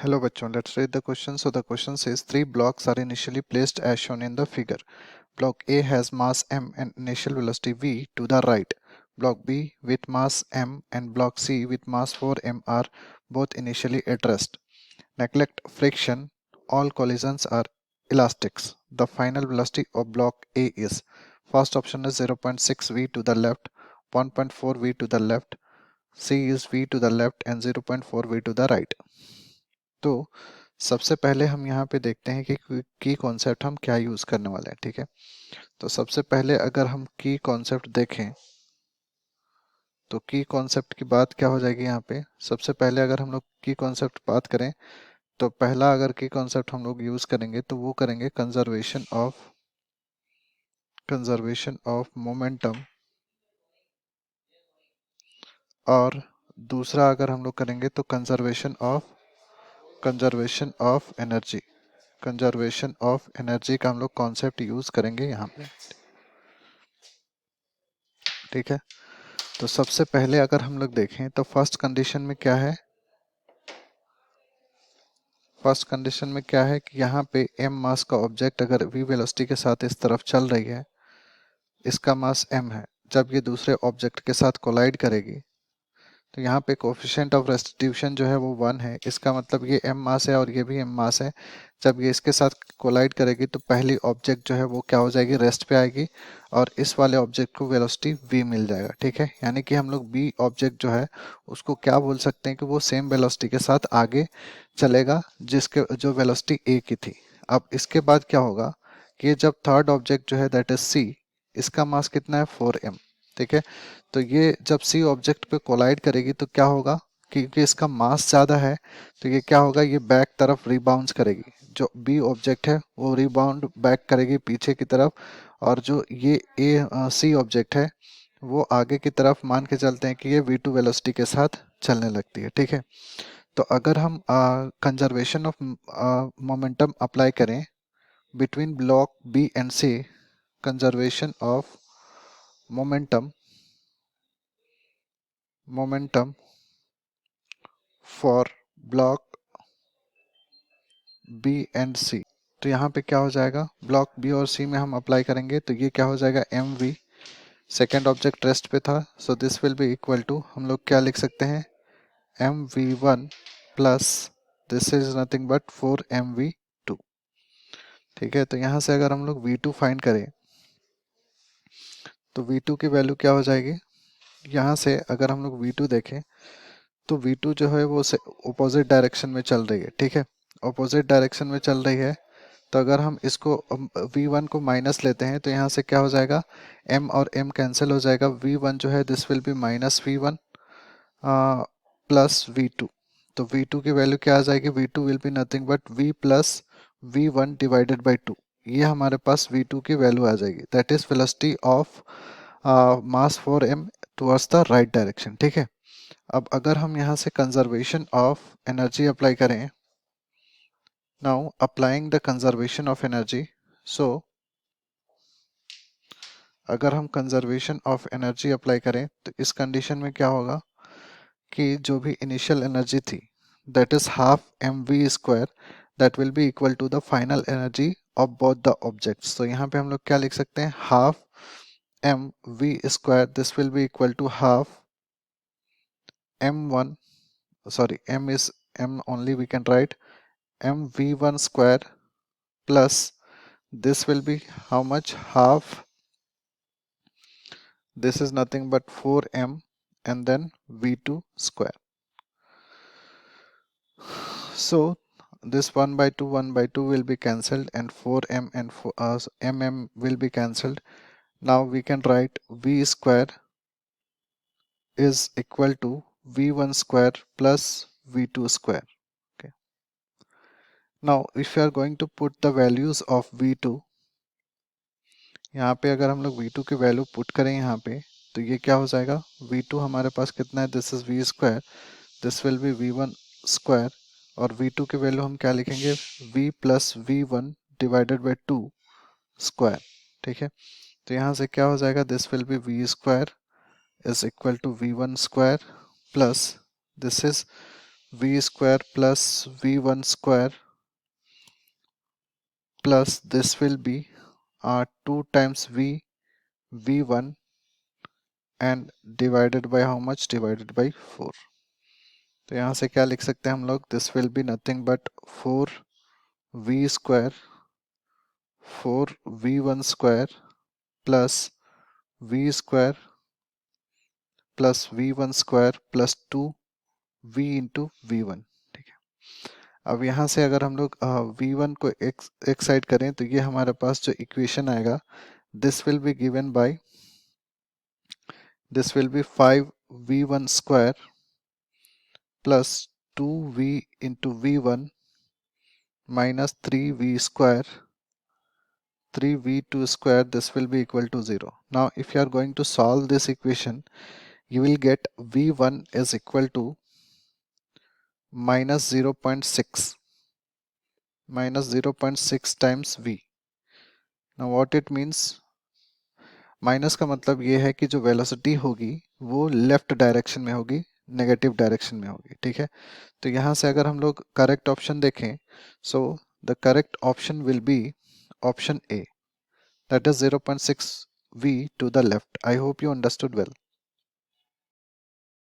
Hello bachon, let's read the question. So the question says three blocks are initially placed as shown in the figure. Block A has mass m and initial velocity v to the right. Block B with mass m and block C with mass 4m are both initially at rest. Neglect friction, all collisions are elastics. The final velocity of block A is, first option is 0.6 v to the left, 1.4 v to the left, C is v to the left and 0.4 v to the right. तो सबसे पहले हम यहाँ पे देखते हैं कि की कॉन्सेप्ट हम क्या यूज़ करने वाले हैं। ठीक है, तो सबसे पहले अगर हम की कॉन्सेप्ट देखें तो की कॉन्सेप्ट की बात क्या हो जाएगी यहाँ पे। सबसे पहले अगर हम लोग की कॉन्सेप्ट बात करें तो पहला अगर की कॉन्सेप्ट हम लोग यूज़ करेंगे तो वो करेंगे कंजर्वेशन ऑफ मोमेंटम, और दूसरा अगर हम लोग करेंगे तो conservation of energy. Conservation of energy का हम लोग कॉन्सेप्ट यूज़ करेंगे यहाँ पे। ठीक है, तो सबसे पहले अगर हम लोग देखें तो फर्स्ट कंडीशन में क्या है। फर्स्ट कंडीशन में क्या है कि यहाँ पे m मास का ऑब्जेक्ट अगर v वेलोसिटी के साथ इस तरफ चल रही है, इसका मास m है। जब ये दूसरे ऑब्जेक्ट के साथ कोलाइड करेगी तो यहाँ पे कोफिशिएंट ऑफ रेस्टिट्यूशन जो है वो 1 है। इसका मतलब ये m मास है और ये भी m मास है। जब ये इसके साथ कोलाइड करेगी तो पहली ऑब्जेक्ट जो है वो क्या हो जाएगी, रेस्ट पे आएगी और इस वाले ऑब्जेक्ट को वेलोसिटी v मिल जाएगा। ठीक है, यानी कि हम लोग b ऑब्जेक्ट जो है उसको क्या बोल सकते हैं कि वो सेम वेलोसिटी के साथ आगे चलेगा जिसके जो वेलोसिटी a की थी। अब इसके बाद क्या होगा कि जब थर्ड ऑब्जेक्ट जो है दैट इज c, इसका मास कितना है 4m। ठीक है, तो ये जब सी ऑब्जेक्ट पे कोलाइड करेगी तो क्या होगा, क्योंकि इसका मास ज़्यादा है तो ये क्या होगा, ये बैक तरफ रिबाउंस करेगी। जो बी ऑब्जेक्ट है वो रिबाउंड बैक करेगी पीछे की तरफ, और जो ये सी ऑब्जेक्ट है वो आगे की तरफ मान के चलते हैं कि ये v2 वेलोसिटी के साथ चलने लगती है। ठीक है, तो अगर हम कंजर्वेशन ऑफ मोमेंटम अप्लाई करें between block B and C, conservation of momentum for block B and C, तो यहाँ पे क्या हो जाएगा, ब्लॉक बी और सी में हम अप्लाई करेंगे तो ये क्या हो जाएगा M V. Second object rest पे था, so this will be equal to, हम लोग क्या लिख सकते हैं, M V one plus this is nothing but 4mv2। ठीक है, तो यहाँ से अगर हम लोग v2 फाइंड करें तो v2 की वैल्यू क्या हो जाएगी। यहाँ से अगर हम लोग v2 देखें तो v2 जो है वो अपोजिट डायरेक्शन में चल रही है। ठीक है, अपोजिट डायरेक्शन में चल रही है, तो अगर हम इसको v1 को माइनस लेते हैं तो यहाँ से क्या हो जाएगा, m और m कैंसिल हो जाएगा। v1 जो है this will be minus v1 plus v2, तो v2 की वैल्यू क्या आ जाएगी, v2 will be nothing but v plus v1 divided by 2। ये हमारे पास v2 की वैल्यू आ जाएगी, that is velocity of mass 4m towards the right direction. ठीक है, अब अगर हम यहाँ से कंजर्वेशन ऑफ एनर्जी अप्लाई करें, now applying the conservation of energy, so अगर हम कंजर्वेशन ऑफ एनर्जी अप्लाई करें तो इस कंडीशन में क्या होगा कि जो भी इनिशियल एनर्जी थी that is half M V square, that will be equal to the final energy of both the objects. तो यहाँ पे हम लोग क्या लिख सकते हैं, half M V square, this will be equal to half m1, sorry m is m only, we can write mv1 square plus this will be how much, half, this is nothing but 4m and then v2 square. So this 1 by 2 will be cancelled and 4m and mm will be cancelled. Now we can write v square is equal to v1 square plus v2 square. Okay, now if you are going to put the values of v2, यहाँ पे अगर हम लोग v2 की value put करें यहाँ पे तो ये क्या हो जाएगा, v2 हमारे पास कितना है, this is v square, this will be v1 square, और v2 की वैल्यू हम क्या लिखेंगे, v plus v1 divided by 2 square. ठीक है, तो यहाँ से क्या हो जाएगा, this will be v square is equal to v1 square plus this is v square plus v1 square plus this will be 2 times v1 and divided by how much, divided by 4. तो यहाँ से क्या लिख सकते हैं हम लोग, this will be nothing but 4v square 4v1 square plus v square plus v1 square plus 2v into v1। ठीक है, अब यहाँ से अगर हम लोग v1 को एक साइड करें तो ये हमारे पास जो इक्वेशन आएगा, this will be given by, this will be 5v1 square plus 2v into v1 minus 3v square 3v2 square, this will be equal to 0. Now if you are going to solve this equation, you will get v1 is equal to minus 0.6 times v. Now what it means, minus का मतलब ये है कि जो velocity होगी वो left direction में होगी, नेगेटिव डायरेक्शन में होगी। ठीक है, तो यहाँ से अगर हम लोग करेक्ट ऑप्शन देखें, so the correct option will be option A, that is 0.6 v to the left. I hope you understood well.